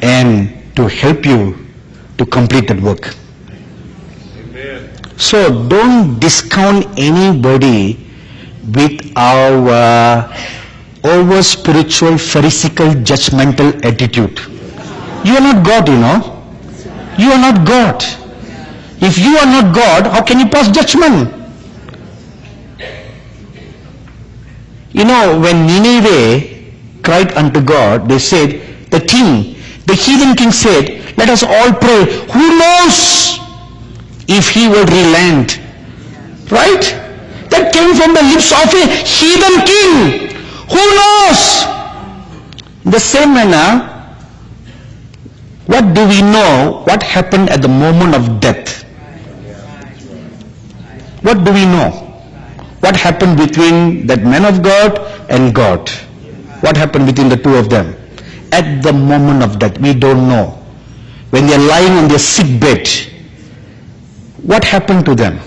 and to help you to complete that work. So don't discount anybody with our over spiritual, pharisaical, judgmental attitude. You are not God, you know. You are not God. If you are not God, how can you pass judgment? You know, when Nineveh cried unto God, they said, the heathen king said, let us all pray. Who knows if he will relent? Right? That came from the lips of a heathen king. Who knows? In the same manner, what do we know? What happened at the moment of death? What do we know? What happened between that man of God and God? What happened between the two of them? At the moment of death, we don't know. When they are lying on their sick bed, what happened to them?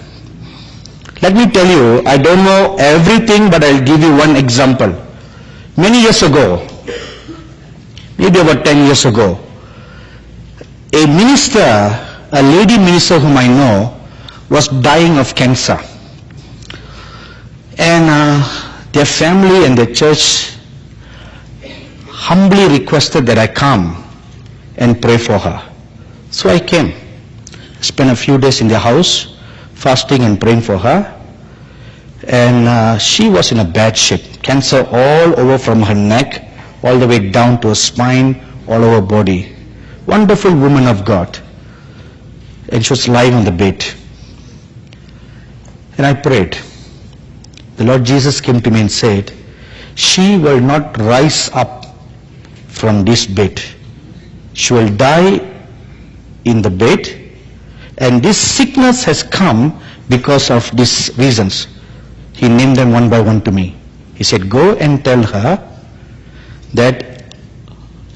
Let me tell you, I don't know everything, but I'll give you one example. Many years ago, maybe about 10 years ago, a minister, a lady minister whom I know, was dying of cancer. And their family and their church humbly requested that I come and pray for her. So I came. Spent a few days in their house, fasting and praying for her. And she was in a bad shape. Cancer all over from her neck, all the way down to her spine, all over her body. Wonderful woman of God. And she was lying on the bed. And I prayed. The Lord Jesus came to me and said, she will not rise up from this bed. She will die in the bed, and this sickness has come because of these reasons. He named them one by one to me. He said, go and tell her that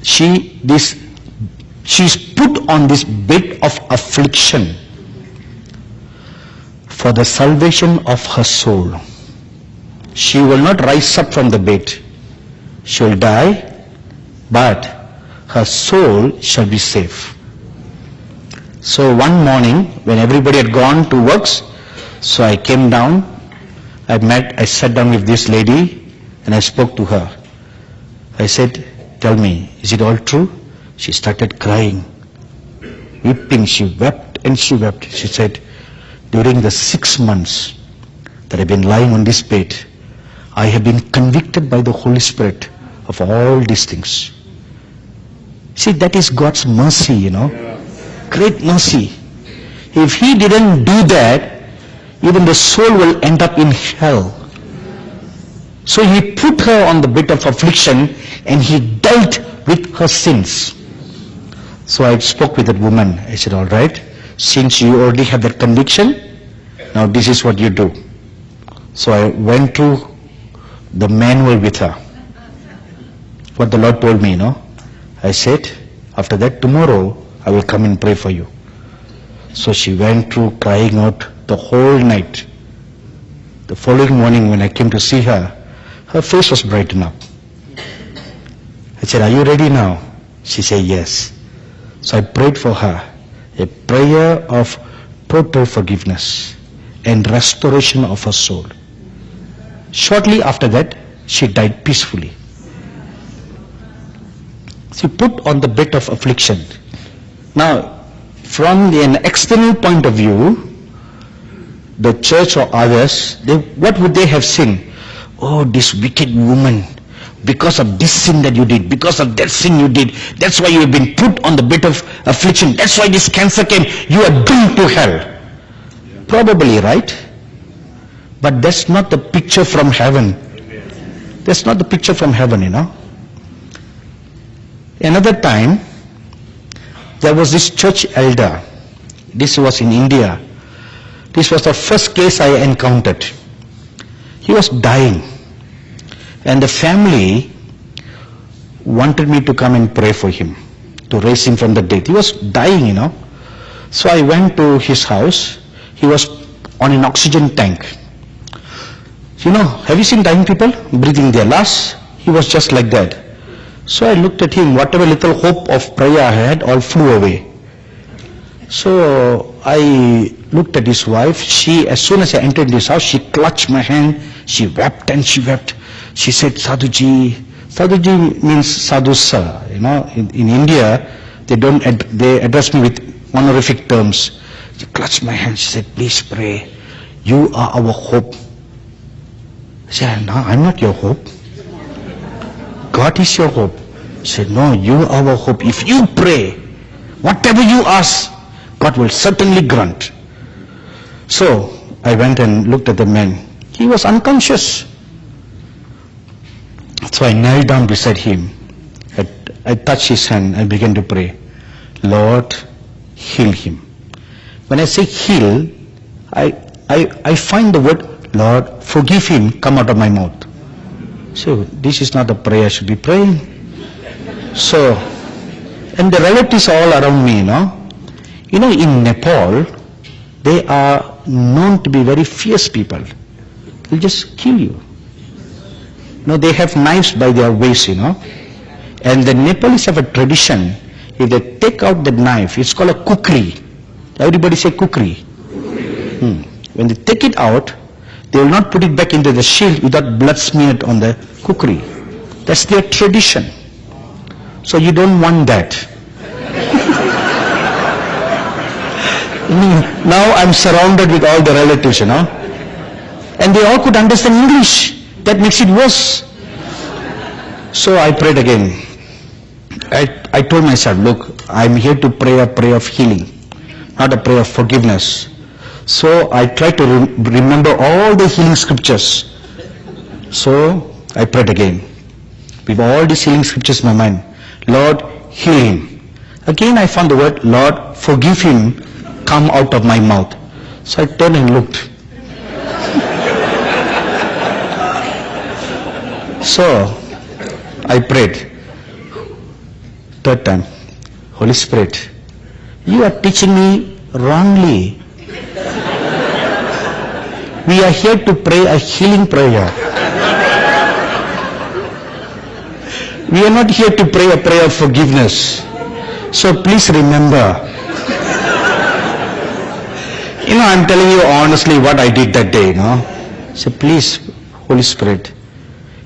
she's put on this bed of affliction for the salvation of her soul. She will not rise up from the bed. She will die, but her soul shall be safe. So one morning, when everybody had gone to works, so I came down, I sat down with this lady, and I spoke to her. I said, tell me, is it all true? She started crying, weeping. She wept and she wept. She said, during the 6 months that I've been lying on this bed, I have been convicted by the Holy Spirit of all these things. See, that is God's mercy, you know. Great mercy. If He didn't do that, even the soul will end up in hell. So He put her on the bed of affliction and He dealt with her sins. So I spoke with that woman. I said, all right, since you already have that conviction, now this is what you do. So I went through the manual with her. What the Lord told me, you know. I said, after that, tomorrow I will come and pray for you. So she went through crying out the whole night. The following morning when I came to see her, her face was brightened up. I said, are you ready now? She said, yes. So I prayed for her, a prayer of total forgiveness and restoration of her soul. Shortly after that, she died peacefully. She put on the bed of affliction. Now, from an external point of view, the church or others, what would they have seen? Oh, this wicked woman, because of this sin that you did, because of that sin you did, that's why you have been put on the bed of affliction, that's why this cancer came, you are doomed to hell. Probably, right? But that's not the picture from heaven. That's not the picture from heaven, you know. Another time, there was this church elder. This was in India. This was the first case I encountered. He was dying. And the family wanted me to come and pray for him, to raise him from the dead. He was dying, you know. So I went to his house. He was on an oxygen tank. You know, have you seen dying people breathing their last? He was just like that. So I looked at him, whatever little hope of prayer I had, all flew away. So I looked at his wife. She, as soon as I entered this house, she clutched my hand. She wept and she wept. She said, Sadhuji. Sadhuji means sadhu sir. You know, in India, they address me with honorific terms. She clutched my hand. She said, please pray. You are our hope. I said, no, I'm not your hope. God is your hope. She said, no, you are our hope. If you pray, whatever you ask, God will certainly grant. So I went and looked at the man. He was unconscious. So I knelt down beside him. I touched his hand and began to pray. Lord, heal him. When I say heal, I find the word, Lord, forgive him, come out of my mouth. So this is not a prayer I should be praying. So, and the relatives are all around me, You know, in Nepal, they are known to be very fierce people. They'll just kill you. They have knives by their waist, And the Nepalese have a tradition. If they take out the knife, it's called a kukri. Everybody say kukri. When they take it out, they will not put it back into the shield without blood smeared on the kukri. That's their tradition. So you don't want that. Now I'm surrounded with all the relatives, And they all could understand English. That makes it worse. So I prayed again. I told myself, look, I'm here to pray a prayer of healing, not a prayer of forgiveness. So I tried to remember all the healing scriptures. So I prayed again. With all these healing scriptures in my mind, Lord, heal him. Again I found the word, Lord, forgive him, come out of my mouth. So I turned and looked. So I prayed. Third time, Holy Spirit, you are teaching me wrongly. We are here to pray a healing prayer. We are not here to pray a prayer of forgiveness. So please remember. I'm telling you honestly what I did that day, So please, Holy Spirit,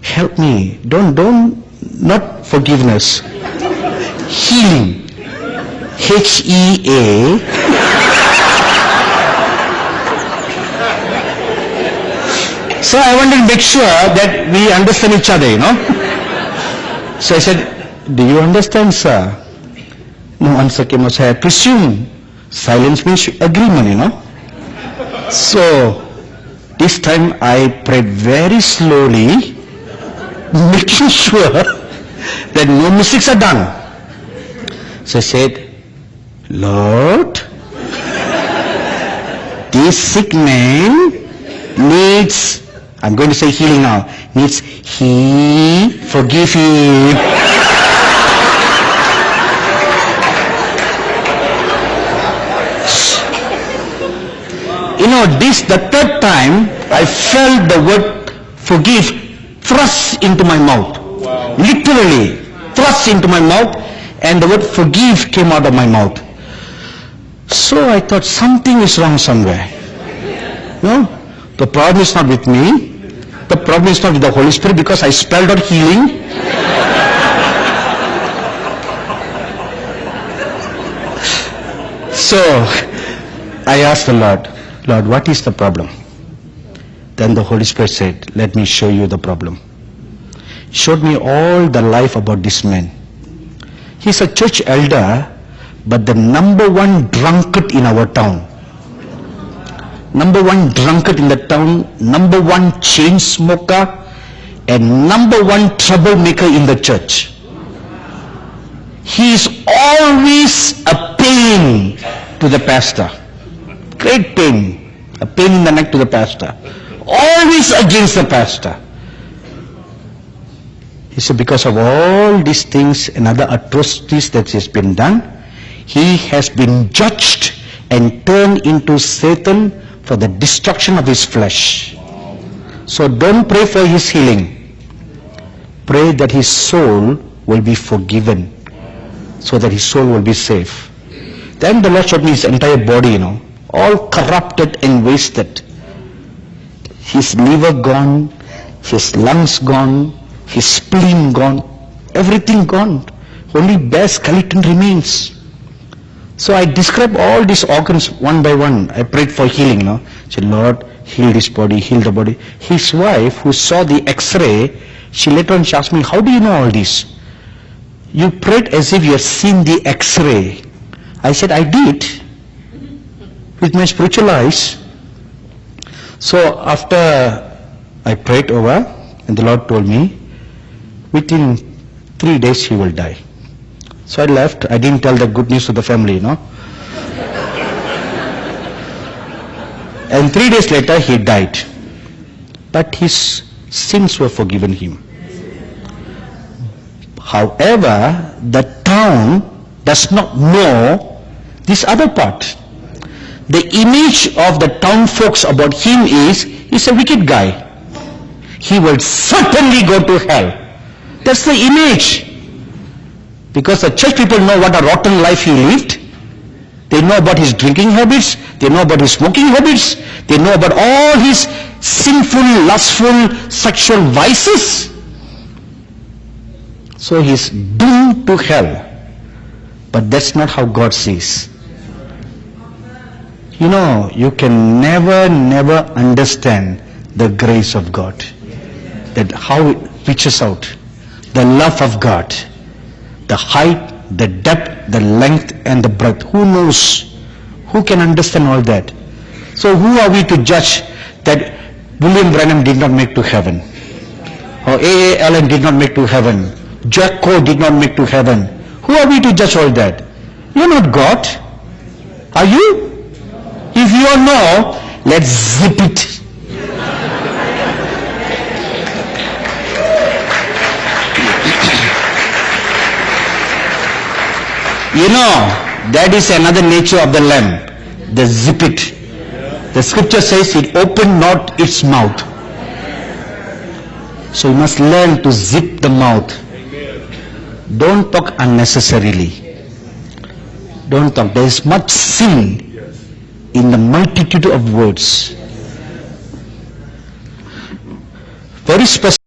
help me. Not forgiveness. Healing. H-E-A. So I wanted to make sure that we understand each other, So I said, do you understand, sir? No answer came out. I presume silence means agreement, So this time I prayed very slowly, making sure that no mistakes are done. So I said, Lord, this sick man needs, I'm going to say healing now, needs forgive him. The third time, I felt the word forgive thrust into my mouth. Wow. Literally, thrust into my mouth, and the word forgive came out of my mouth. So I thought something is wrong somewhere. The problem is not with me. The problem is not with the Holy Spirit, because I spelled out healing. So I asked the Lord, what is the problem? Then the Holy Spirit said, let me show you the problem. Showed me all the life about this man. He's a church elder, but the number one drunkard in our town. Number one drunkard in the town, number one chain smoker, and number one troublemaker in the church. He is always a pain to the pastor. Great pain. A pain in the neck to the pastor. Always against the pastor. He said, because of all these things and other atrocities that has been done, he has been judged and turned into Satan for the destruction of his flesh. So don't pray for his healing. Pray that his soul will be forgiven, so that his soul will be safe. Then the Lord showed me his entire body, all corrupted and wasted. His liver gone, his lungs gone, his spleen gone, everything gone. Only bare skeleton remains. So I described all these organs one by one. I prayed for healing, Said, Lord, heal this body, heal the body. His wife, who saw the x-ray, she later on asked me, how do you know all this? You prayed as if you had seen the x-ray. I said, I did, with my spiritual eyes. So after I prayed over, and the Lord told me, within 3 days he will die. So I left. I didn't tell the good news to the family, And 3 days later he died. But his sins were forgiven him. However, the town does not know this other part. The image of the town folks about him is, he's a wicked guy. He will certainly go to hell. That's the image. Because the church people know what a rotten life he lived. They know about his drinking habits. They know about his smoking habits. They know about all his sinful, lustful, sexual vices. So he's doomed to hell. But that's not how God sees. You can never understand the grace of God. That how it reaches out. The love of God. The height, the depth, the length and the breadth. Who knows? Who can understand all that? So who are we to judge that William Branham did not make to heaven? Or A.A. Allen did not make to heaven? Jack Coe did not make to heaven? Who are we to judge all that? You're not God. Are you? If you are no, let's zip it. That is another nature of the lamb, the zip it. The scripture says it opened not its mouth. So you must learn to zip the mouth. Don't talk unnecessarily. Don't talk. There is much sin in the multitude of words. Very specific.